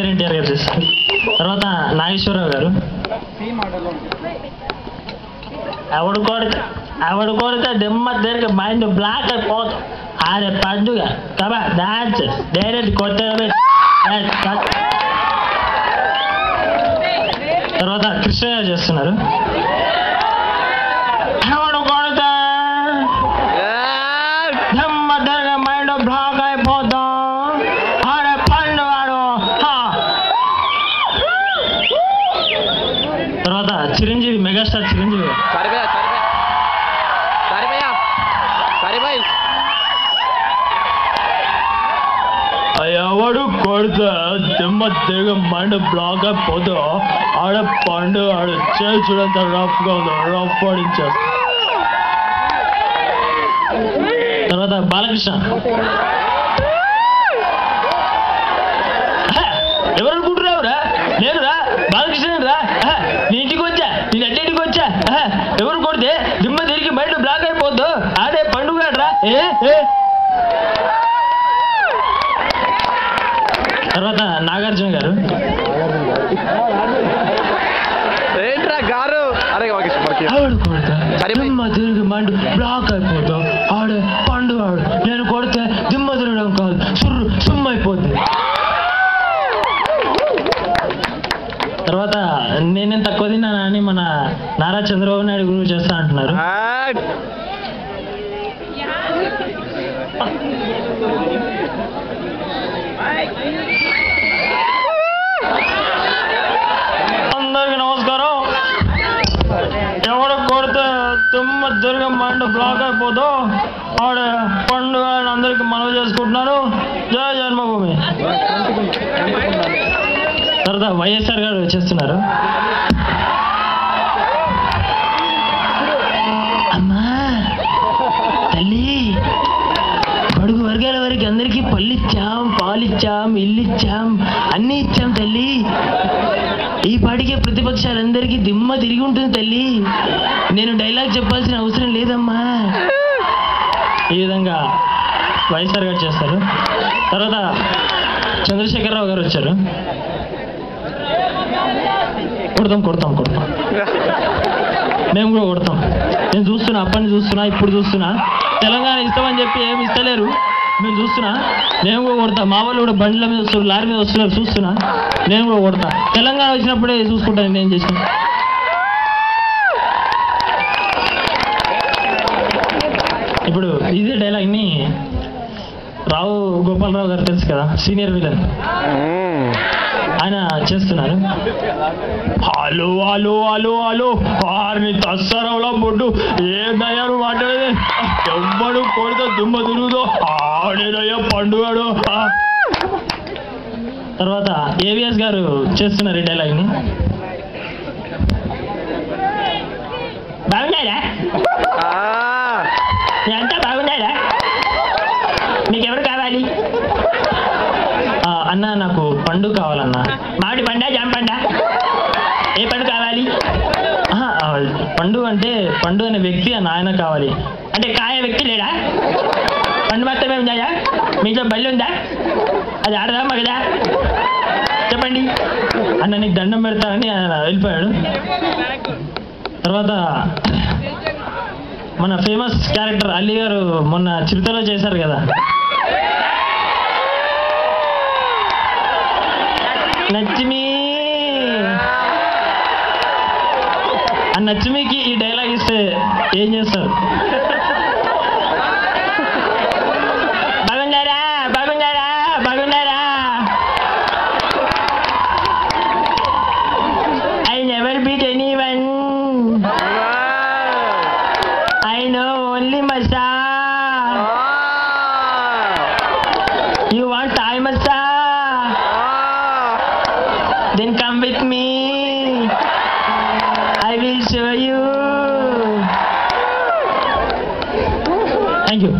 Junior NTR గారు చేస్తారు. తర్వాత నాగేశ్వరరావు గారు. ఎవడు కొడితే దిమ్మ తిరిగి మైండ్ బ్లాక్ అయిపోతాం. ఆడే పండుగ కబా డాన్స్ డైరెక్ట్ కొట్టడమే. తర్వాత కృష్ణ గారు చేస్తున్నారు. ఎవడు కొడితే దిమ్మ తిరిగి మైండ్ బ్లాక్ అయిపోతాం. ఆడే పండుగాడు. తర్వాత చిరంజీవి, మెగాస్టార్ చిరంజీవి. ఎవడు కొడితే దిమ్మ తిరిగి మైండ్ బ్లాక్ అయిపోతా ఆడ పండు ఆడు చేసి చూడంత రఫ్గా ఉందో రఫ్ ఆడించేస్తా. తర్వాత బాలకృష్ణ. ఎవరు అనుకుంటున్నావురా? నేనురా బాలకృష్ణరా. నీ ఇంటికి వచ్చా, నేను అన్నింటికి వచ్చా. ఎవరు కొడితే దిమ్మ తిరిగి మైండ్ బ్లాక్ అయిపోద్దు ఆడే పండుగ. తర్వాత నాగార్జున గారు. దిమ్మ తిరిగి మైండ్ బ్లాక్ అయిపోతాం ఆడే పండుగ. నేను కొడితే దిమ్మ తిరగడం కాదు సుమ్మ అయిపోద్ది. తర్వాత నేనేం తక్కువ తిన్నానా అని మన నారా చంద్రబాబు నాయుడు గురువు చేస్తా అంటున్నారు. అందరికి నమస్కారం. ఎవడు కొడితే తుమ్మ దుర్గ మైండ్ బ్లాక్ అయిపోదో ఆడ పండుగ అందరికి మనవి చేసుకుంటున్నారు. జయ జన్మభూమి. తర్వాత వైఎస్ఆర్ గారు వచ్చేస్తున్నారు. అమ్మా తల్లి, బడుగు వర్గాల వారికి అందరికీ పళ్ళిచ్చాం, పాలిచ్చాం, ఇల్లిచ్చాం, అన్నీ ఇచ్చాం తల్లి. ఈ పాటికే ప్రతిపక్షాలందరికీ దిమ్మ తిరిగి ఉంటుంది తల్లి. నేను డైలాగ్ చెప్పాల్సిన అవసరం లేదమ్మా. ఈ విధంగా వైఎస్ఆర్ గారు చేస్తారు. తర్వాత చంద్రశేఖరరావు గారు వచ్చారు. కొడతాం మేము కూడా కొడతాం. నేను చూస్తున్నా, అప్పని చూస్తున్నా, ఇప్పుడు చూస్తున్నా. తెలంగాణ ఇస్తామని చెప్పి ఏమి ఇస్తలేరు. మేము చూస్తున్నా, మేము కూడా కొడతాం. మా వాళ్ళు కూడా బండ్ల మీద వస్తున్నారు, లారీ మీద వస్తున్నారు, చూస్తున్నా. నేను కూడా కొడతా. తెలంగాణ వచ్చినప్పుడే చూసుకుంటాను నేను చేసిన. ఇప్పుడు ఇదే డైలాగ్ని రావు గోపాలరావు గారు తెలుసు కదా, సీనియర్ విలన్, ఆయన చేస్తున్నారు. హలో హలో హలో హలో ఆరిని తస్సరవులా బొడ్డు ఏ దయాలు మాట్లాడేది. ఎవ్వడు కొడితే దుమ్మ తిరుగుదో ఆడేదయ్యా పండుగాడు. తర్వాత ఏవిఎస్ గారు చేస్తున్నారు ఈ డైలాగ్ని. బాగున్నారా? అంతా బాగున్నారా? మీకెవరు కావాలి? అన్న నాకు పండు కావాలన్నా. మామిడి పండా, జామ పండా, ఏ పండు కావాలి? పండు అంటే పండు అనే వ్యక్తి అన్న, ఆయన కావాలి. అంటే కాయ వ్యక్తి లేడా? పండు మాత్రమే ఉందా? మీతో బల్లి ఉందా? అది ఆడదామా కదా? చెప్పండి అన్న, నీకు దండం పెడతానని ఆయన వెళ్ళిపోయాడు. తర్వాత మన ఫేమస్ క్యారెక్టర్ అల్లి గారు మొన్న చిరుతలో చేశారు కదా, నచ్చిమి. ఆ నచ్చిమికి ఈ డైలాగ్ ఇస్తే ఏం చేస్తారు? బాగున్నారా బాగున్నారా బాగున్నారా? I never beat anyone, I know only massage. You want Thai massage? Then come with me. I will show you. Thank you.